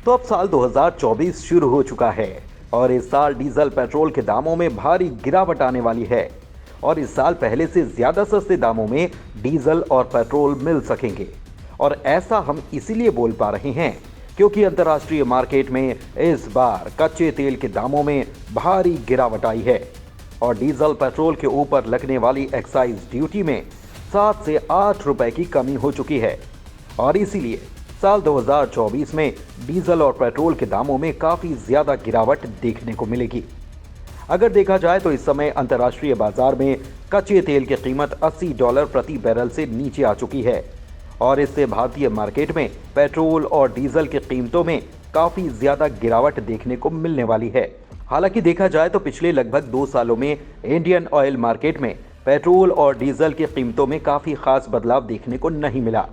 तो अब साल 2024 शुरू हो चुका है और इस साल डीजल पेट्रोल के दामों में भारी गिरावट आने वाली है और इस साल पहले से ज्यादा सस्ते दामों में डीजल और पेट्रोल मिल सकेंगे। और ऐसा हम इसीलिए बोल पा रहे हैं क्योंकि अंतर्राष्ट्रीय मार्केट में इस बार कच्चे तेल के दामों में भारी गिरावट आई है और डीजल पेट्रोल के ऊपर लगने वाली एक्साइज ड्यूटी में 7 से 8 रुपए की कमी हो चुकी है और इसीलिए साल 2024 में डीजल और पेट्रोल के दामों में काफी ज्यादा गिरावट देखने को मिलेगी। अगर देखा जाए तो इस समय अंतर्राष्ट्रीय बाजार में कच्चे तेल की कीमत $80 प्रति बैरल से नीचे आ चुकी है और इससे भारतीय मार्केट में पेट्रोल और डीजल की कीमतों में काफी ज्यादा गिरावट देखने को मिलने वाली है। हालांकि देखा जाए तो पिछले लगभग 2 सालों में इंडियन ऑयल मार्केट में पेट्रोल और डीजल की कीमतों में काफी खास बदलाव देखने को नहीं मिला,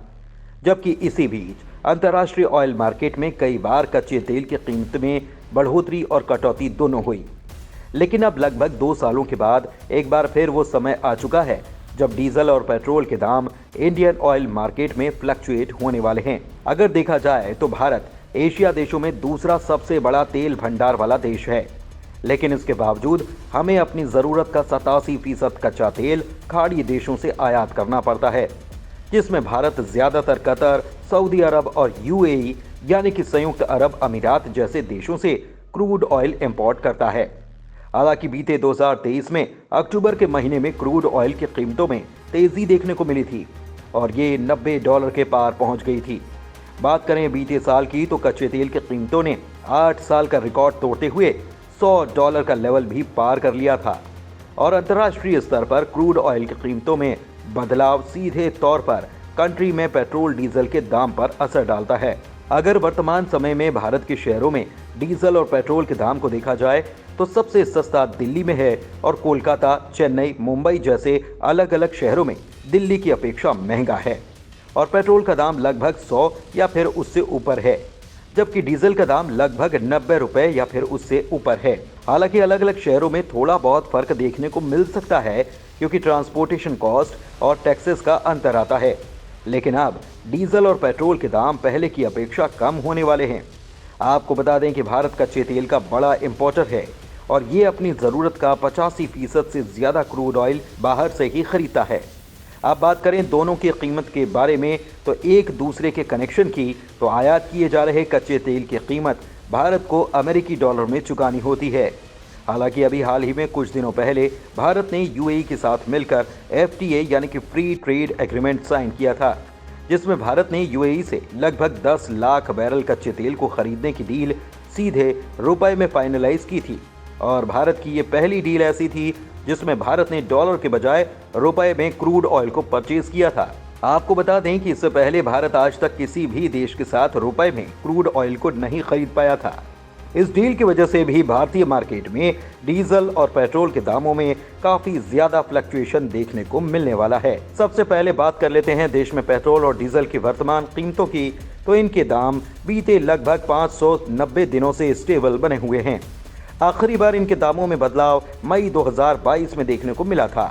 जबकि इसी बीच अंतर्राष्ट्रीय ऑयल मार्केट में कई बार कच्चे तेल की कीमत में बढ़ोतरी और कटौती दोनों हुई। लेकिन अब लगभग 2 सालों के बाद एक बार फिर वो समय आ चुका है जब डीजल और पेट्रोल के दाम इंडियन ऑयल मार्केट में फ्लक्चुएट होने वाले हैं। अगर देखा जाए तो भारत एशिया देशों में दूसरा सबसे बड़ा तेल भंडार वाला देश है, लेकिन इसके बावजूद हमें अपनी जरूरत का 87% कच्चा तेल खाड़ी देशों से आयात करना पड़ता है, जिसमें भारत ज्यादातर कतर, सऊदी अरब और यूएई यानी कि संयुक्त अरब अमीरात जैसे देशों से क्रूड ऑयल इंपोर्ट करता है। हालांकि बीते 2023 में अक्टूबर के महीने में क्रूड ऑयल की कीमतों में तेजी देखने को मिली थी और ये $90 के पार पहुंच गई थी। बात करें बीते साल की तो कच्चे तेल की कीमतों ने 8 साल का रिकॉर्ड तोड़ते हुए $100 का लेवल भी पार कर लिया था और अंतर्राष्ट्रीय स्तर पर क्रूड ऑयल की कीमतों में बदलाव सीधे तौर पर कंट्री में पेट्रोल डीजल के दाम पर असर डालता है। अगर वर्तमान समय में भारत के शहरों में डीजल और पेट्रोल के दाम को देखा जाए तो सबसे सस्ता दिल्ली में है और कोलकाता, चेन्नई, मुंबई जैसे अलग अलग शहरों में दिल्ली की अपेक्षा महंगा है और पेट्रोल का दाम लगभग 100 या फिर उससे ऊपर है, जबकि डीजल का दाम लगभग 90 रुपए या फिर उससे ऊपर है। हालांकि अलग अलग शहरों में थोड़ा बहुत फर्क देखने को मिल सकता है क्योंकि ट्रांसपोर्टेशन कॉस्ट और टैक्सेस का अंतर आता है, लेकिन अब डीजल और पेट्रोल के दाम पहले की अपेक्षा कम होने वाले हैं। आपको बता दें कि भारत कच्चे तेल का बड़ा इंपोर्टर है और ये अपनी ज़रूरत का 85% से ज़्यादा क्रूड ऑयल बाहर से ही खरीदता है। अब बात करें दोनों की कीमत के बारे में तो एक दूसरे के कनेक्शन की तो आयात किए जा रहे कच्चे तेल की कीमत भारत को अमेरिकी डॉलर में चुकानी होती है। हालांकि अभी हाल ही में कुछ दिनों पहले भारत ने यूएई के साथ मिलकर FTA यानी कि फ्री ट्रेड एग्रीमेंट साइन किया था, जिसमें भारत ने यूएई से लगभग 10 लाख बैरल कच्चे तेल को खरीदने की डील सीधे रुपए में फाइनलाइज की थी और भारत की ये पहली डील ऐसी थी जिसमें भारत ने डॉलर के बजाय रुपए में क्रूड ऑयल को परचेज किया था। आपको बता दें कि इससे पहले भारत आज तक किसी भी देश के साथ रुपए में क्रूड ऑयल को नहीं खरीद पाया था। इस डील की वजह से भी भारतीय मार्केट में डीजल और पेट्रोल के दामों में काफी ज्यादा फ्लक्चुएशन देखने को मिलने वाला है। सबसे पहले बात कर लेते हैं देश में पेट्रोल और डीजल की वर्तमान कीमतों की, तो इनके दाम बीते लगभग 590 दिनों से स्टेबल बने हुए हैं। आखिरी बार इनके दामों में बदलाव मई 2022 में देखने को मिला था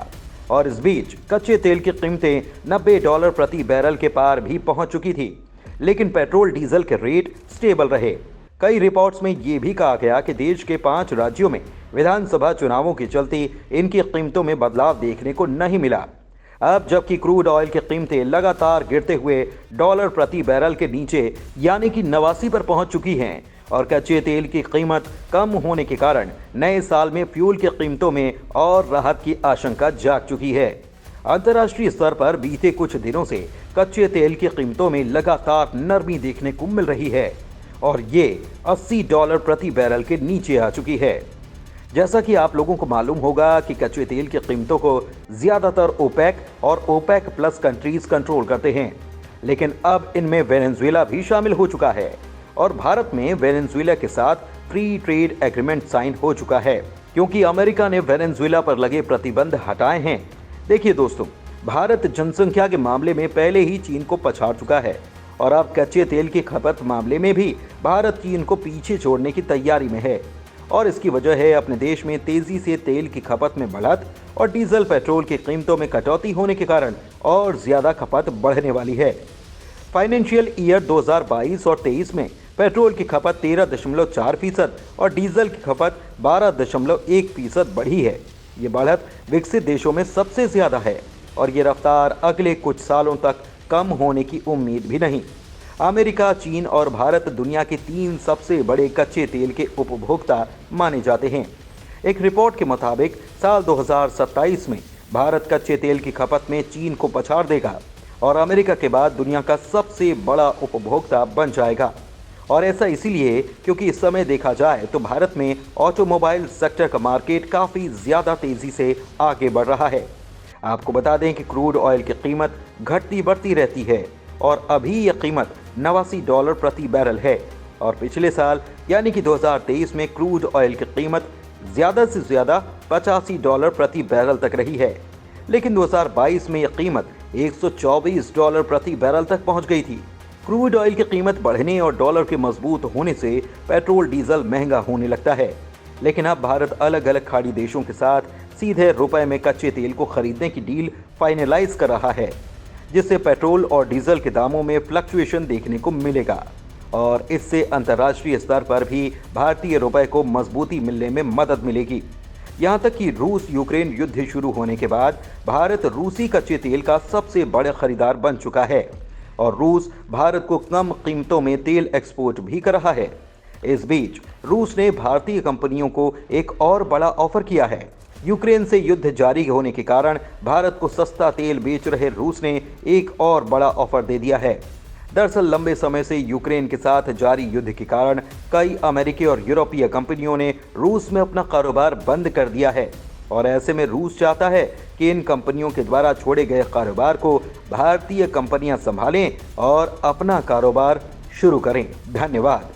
और इस बीच कच्चे तेल की कीमतें $90 प्रति बैरल के पार भी पहुंच चुकी थी, लेकिन पेट्रोल डीजल के रेट स्टेबल रहे। कई रिपोर्ट्स में ये भी कहा गया कि देश के 5 राज्यों में विधानसभा चुनावों के चलते इनकी कीमतों में बदलाव देखने को नहीं मिला। अब जबकि क्रूड ऑयल की कीमतें लगातार गिरते हुए डॉलर प्रति बैरल के नीचे यानी कि 89 पर पहुंच चुकी हैं और कच्चे तेल की कीमत कम होने के कारण नए साल में फ्यूल की कीमतों में और राहत की आशंका जाग चुकी है। अंतर्राष्ट्रीय स्तर पर बीते कुछ दिनों से कच्चे तेल की कीमतों में लगातार नरमी देखने को मिल रही है और ये $80 प्रति बैरल के नीचे आ चुकी है। जैसा कि आप लोगों को मालूम होगा कि कच्चे तेल की कीमतों को ज्यादातर ओपेक और ओपेक प्लस कंट्रीज कंट्रोल करते हैं, लेकिन अब इनमें वेनेजुएला भी शामिल हो चुका है और भारत में वेनेजुएला के साथ फ्री ट्रेड एग्रीमेंट साइन हो चुका है क्योंकि अमेरिका ने वेनेजुएला पर लगे प्रतिबंध हटाए हैं। देखिए दोस्तों, भारत जनसंख्या के मामले में पहले ही चीन को पछाड़ चुका है और अब कच्चे तेल की खपत मामले में भी भारत चीन को पीछे छोड़ने की तैयारी में है और इसकी वजह है अपने देश में तेजी से तेल की खपत में बढ़त और डीजल पेट्रोल की कीमतों में कटौती होने के कारण और ज्यादा खपत बढ़ने वाली है। फाइनेंशियल ईयर 2022 और 23 में पेट्रोल की खपत 13.4% और डीजल की खपत 12.1% बढ़ी है। ये बढ़त विकसित देशों में सबसे ज्यादा है और ये रफ्तार अगले कुछ सालों तक कम होने की उम्मीद भी नहीं। अमेरिका, चीन और भारत दुनिया के 3 सबसे बड़े कच्चे तेल के उपभोक्ता माने जाते हैं। एक रिपोर्ट के मुताबिक साल 2027 में भारत कच्चे तेल की खपत में चीन को पछाड़ देगा और अमेरिका के बाद दुनिया का सबसे बड़ा उपभोक्ता बन जाएगा। और ऐसा इसीलिए क्योंकि इस समय देखा जाए तो भारत में ऑटोमोबाइल सेक्टर का मार्केट काफ़ी ज़्यादा तेज़ी से आगे बढ़ रहा है। आपको बता दें कि क्रूड ऑयल की कीमत घटती बढ़ती रहती है और अभी यह कीमत $89 प्रति बैरल है और पिछले साल यानी कि 2023 में क्रूड ऑयल की कीमत ज़्यादा से ज़्यादा $85 प्रति बैरल तक रही है। लेकिन 2022 में यह कीमत $124 प्रति बैरल तक पहुंच गई थी। क्रूड ऑयल की कीमत बढ़ने और डॉलर के मजबूत होने से पेट्रोल डीजल महंगा होने लगता है। लेकिन अब भारत अलग अलग खाड़ी देशों के साथ सीधे रुपए में कच्चे तेल को खरीदने की डील फाइनलाइज कर रहा है, जिससे पेट्रोल और डीजल के दामों में फ्लक्चुएशन देखने को मिलेगा और इससे अंतर्राष्ट्रीय स्तर पर भी भारतीय रुपए को मजबूती मिलने में मदद मिलेगी। यहाँ तक कि रूस यूक्रेन युद्ध शुरू होने के बाद भारत रूसी कच्चे तेल का सबसे बड़ा खरीदार बन चुका है और रूस भारत को कम कीमतों में तेल एक्सपोर्ट भी कर रहा है। इस बीच रूस ने भारतीय कंपनियों को एक और बड़ा ऑफर किया है। यूक्रेन से युद्ध जारी होने के कारण भारत को सस्ता तेल बेच रहे रूस ने एक और बड़ा ऑफर दे दिया है। दरअसल लंबे समय से यूक्रेन के साथ जारी युद्ध के कारण कई अमेरिकी और यूरोपीय कंपनियों ने रूस में अपना कारोबार बंद कर दिया है और ऐसे में रूस चाहता है कि इन कंपनियों के द्वारा छोड़े गए कारोबार को भारतीय कंपनियां संभालें और अपना कारोबार शुरू करें। धन्यवाद।